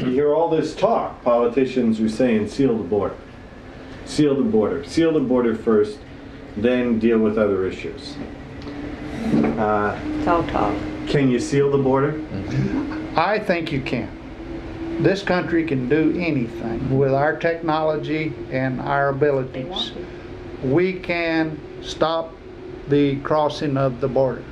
you hear all this talk. Politicians are saying seal the border. Seal the border. Seal the border first, then deal with other issues. It's all talk. Can you seal the border? I think you can. This country can do anything with our technology and our abilities. We can stop the crossing of the border.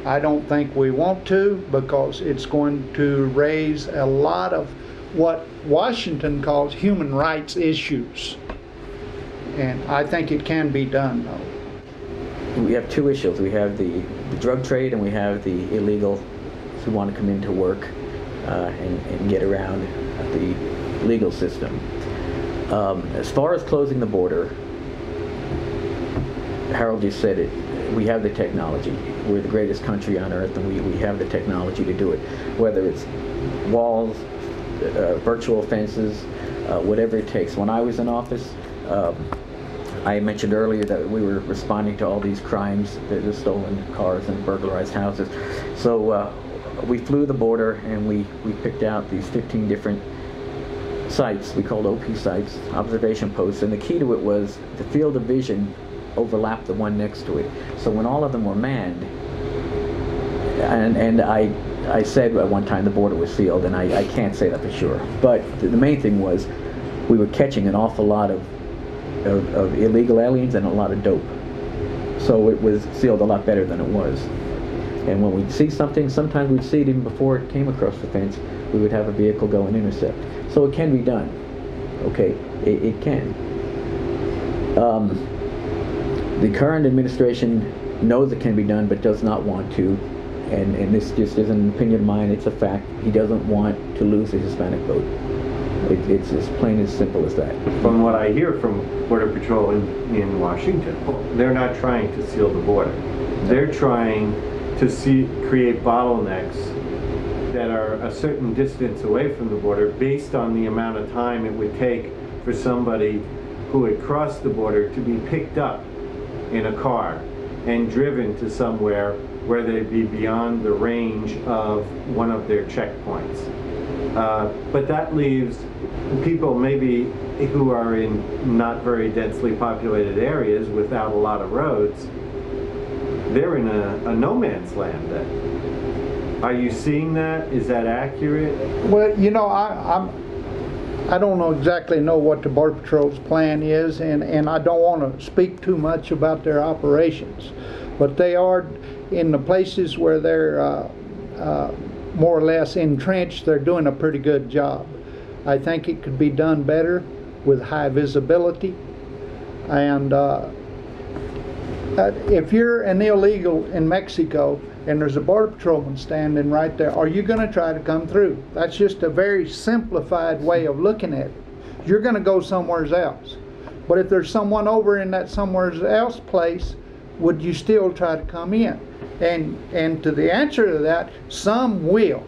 I don't think we want to, because it's going to raise a lot of what Washington calls human rights issues. And I think it can be done, though. We have two issues. We have the drug trade, and we have the illegals who want to come into work and get around the legal system. As far as closing the border, Harold just said it. We have the technology. We're the greatest country on earth, and we have the technology to do it. Whether it's walls, virtual fences, whatever it takes. When I was in office, I mentioned earlier that we were responding to all these crimes, the stolen cars and burglarized houses. So we flew the border, and we picked out these 15 different sites we called OP sites, observation posts, and the key to it was the field of vision overlapped the one next to it. So when all of them were manned, and I said at one time the border was sealed, and I can't say that for sure, but the main thing was we were catching an awful lot of illegal aliens and a lot of dope. So it was sealed a lot better than it was. And when we'd see something, sometimes we'd see it even before it came across the fence, we would have a vehicle go and intercept. So it can be done. Okay, it can. The current administration knows it can be done, but does not want to. And this just isn't an opinion of mine, it's a fact. He doesn't want to lose the Hispanic vote. It's as plain as simple as that. From what I hear from Border Patrol in Washington, they're not trying to seal the border. They're trying to create bottlenecks that are a certain distance away from the border based on the amount of time it would take for somebody who had crossed the border to be picked up in a car and driven to somewhere where they'd be beyond the range of one of their checkpoints. But that leaves people maybe who are in not very densely populated areas without a lot of roads. They're in a no man's land then. Are you seeing that? Is that accurate? Well, you know, I don't exactly know what the Border Patrol's plan is, and I don't want to speak too much about their operations. But they are, in the places where they're more or less entrenched, they're doing a pretty good job. I think it could be done better with high visibility. And if you're an illegal in Mexico and there's a border patrolman standing right there, are you going to try to come through? That's just a very simplified way of looking at it. You're going to go somewhere else. But if there's someone over in that somewhere else place, would you still try to come in? And to the answer to that, some will,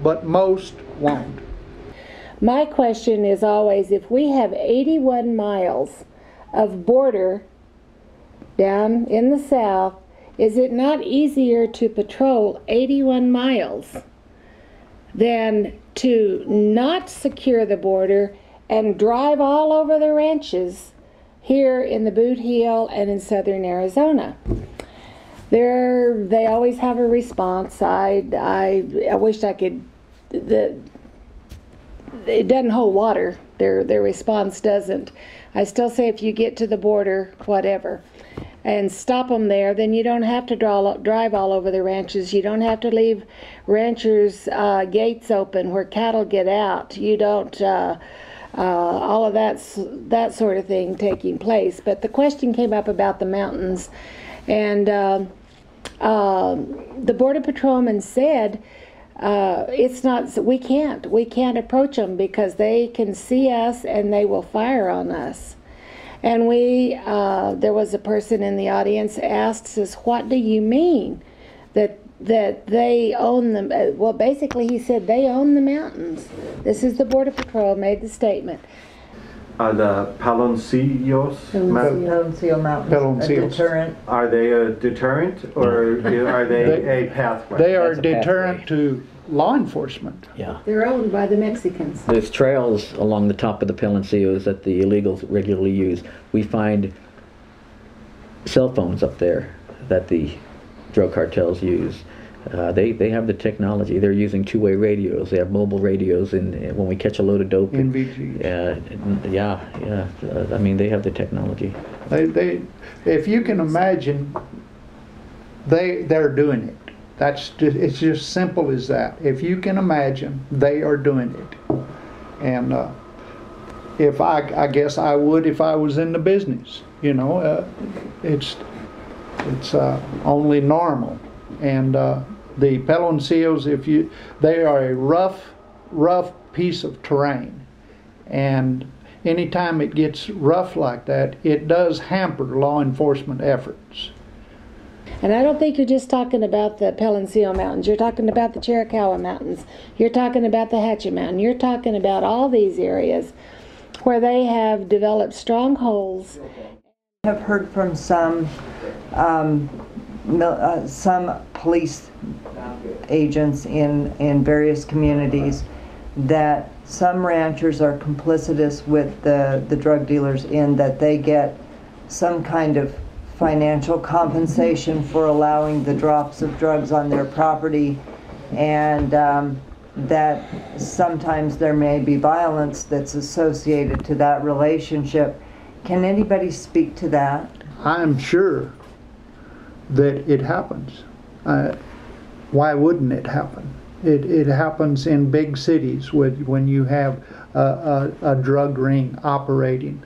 but most won't. My question is always, if we have 81 miles of border down in the south, is it not easier to patrol 81 miles than to not secure the border and drive all over the ranches here in the Boot Heel and in southern Arizona? They always have a response. I wish I could. It doesn't hold water. Their response doesn't. I still say if you get to the border, whatever, and stop them there, then you don't have to drive all over the ranches. You don't have to leave ranchers' gates open where cattle get out. You don't. All of that sort of thing taking place. But the question came up about the mountains, and the Border Patrolman said it's not. We can't approach them because they can see us and they will fire on us. And there was a person in the audience asked us, "What do you mean that they own them?" Well, basically he said they own the mountains. This is the Border Patrol made the statement. the Peloncillos? Peloncillo Mountains, a Peloncillos. deterrent. Are they a deterrent or are they a pathway? They are That's a deterrent pathway. to law enforcement. Yeah. They're owned by the Mexicans. There's trails along the top of the Peloncillos that the illegals regularly use. We find cell phones up there that the drug cartels use. They have the technology. They're using two-way radios. They have mobile radios, and when we catch a load of dope, NVGs. yeah. I mean, they have the technology. They, if you can imagine, they're doing it. It's just simple as that. If you can imagine, they are doing it. And if I guess I would if I was in the business. You know, it's only normal. And the Peloncillos, they are a rough piece of terrain, and anytime it gets rough like that, it does hamper law enforcement efforts. And I don't think you're just talking about the Peloncillo Mountains. You're talking about the Chiricahua Mountains. You're talking about the Hatchet Mountain. You're talking about all these areas where they have developed strongholds. I have heard from some police agents in various communities that some ranchers are complicitous with the drug dealers in that they get some kind of financial compensation for allowing the drops of drugs on their property, and that sometimes there may be violence that's associated to that relationship. Can anybody speak to that? I'm sure that it happens. Why wouldn't it happen? It happens in big cities when you have a drug ring operating.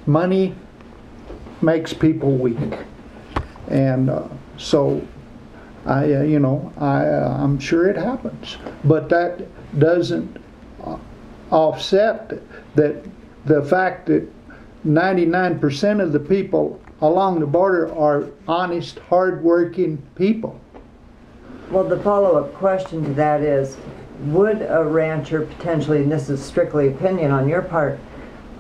Money makes people weak, and so I'm sure it happens. But that doesn't offset the fact that 99% of the people along the border are honest, hard-working people. Well, the follow-up question to that is, would a rancher potentially, and this is strictly opinion on your part,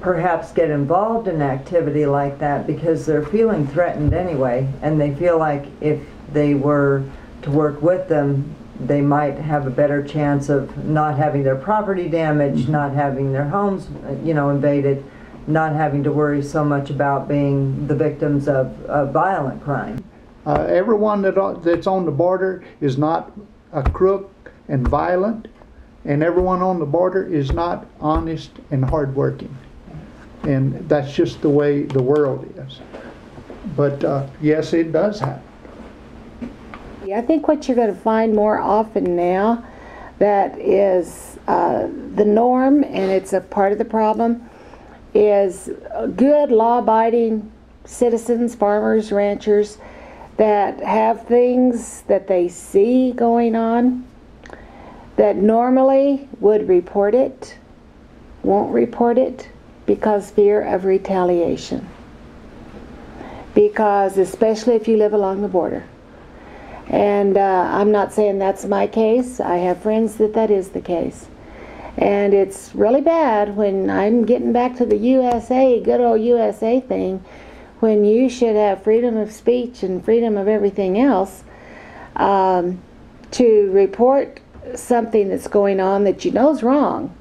perhaps get involved in activity like that because they're feeling threatened anyway, and they feel like if they were to work with them, they might have a better chance of not having their property damaged, not having their homes, invaded, not having to worry so much about being the victims of violent crime. Everyone that's on the border is not a crook and violent, and everyone on the border is not honest and hardworking. And that's just the way the world is. But yes, it does happen. I think what you're going to find more often now that is the norm, and it's a part of the problem, is good law-abiding citizens, farmers, ranchers, that have things that they see going on that normally would report it, won't report it because fear of retaliation. Because especially if you live along the border. And I'm not saying that's my case. I have friends that is the case. And it's really bad when I'm getting back to the USA, good old USA thing, when you should have freedom of speech and freedom of everything else, to report something that's going on that you know is wrong,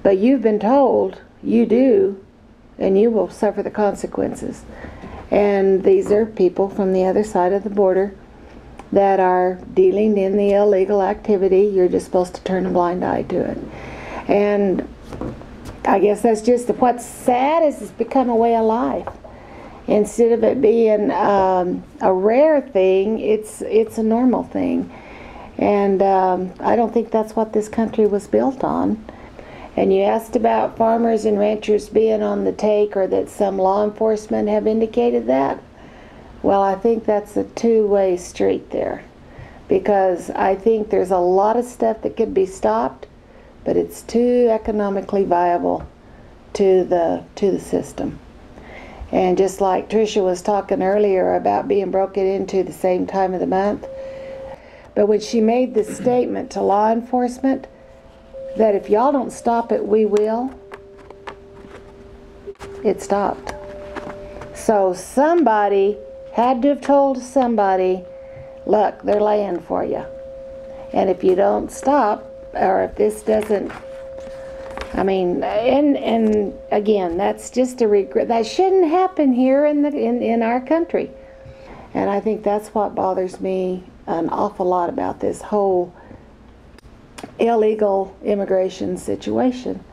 but you've been told you do, and you will suffer the consequences. And these are people from the other side of the border that are dealing in the illegal activity. You're just supposed to turn a blind eye to it. And I guess that's just what's sad is it's become a way of life. Instead of it being a rare thing, it's a normal thing. And I don't think that's what this country was built on. And you asked about farmers and ranchers being on the take, or that some law enforcement have indicated that. Well, I think that's a two-way street there, because I think there's a lot of stuff that could be stopped, but it's too economically viable to the system. And just like Tricia was talking earlier about being broken into the same time of the month, but when she made the statement to law enforcement that if y'all don't stop it, we will, it stopped. So somebody had to have told somebody, look, they're laying for you. And if you don't stop, or if this doesn't, I mean, and again, that's just a regret. That shouldn't happen here in our country. And I think that's what bothers me an awful lot about this whole illegal immigration situation.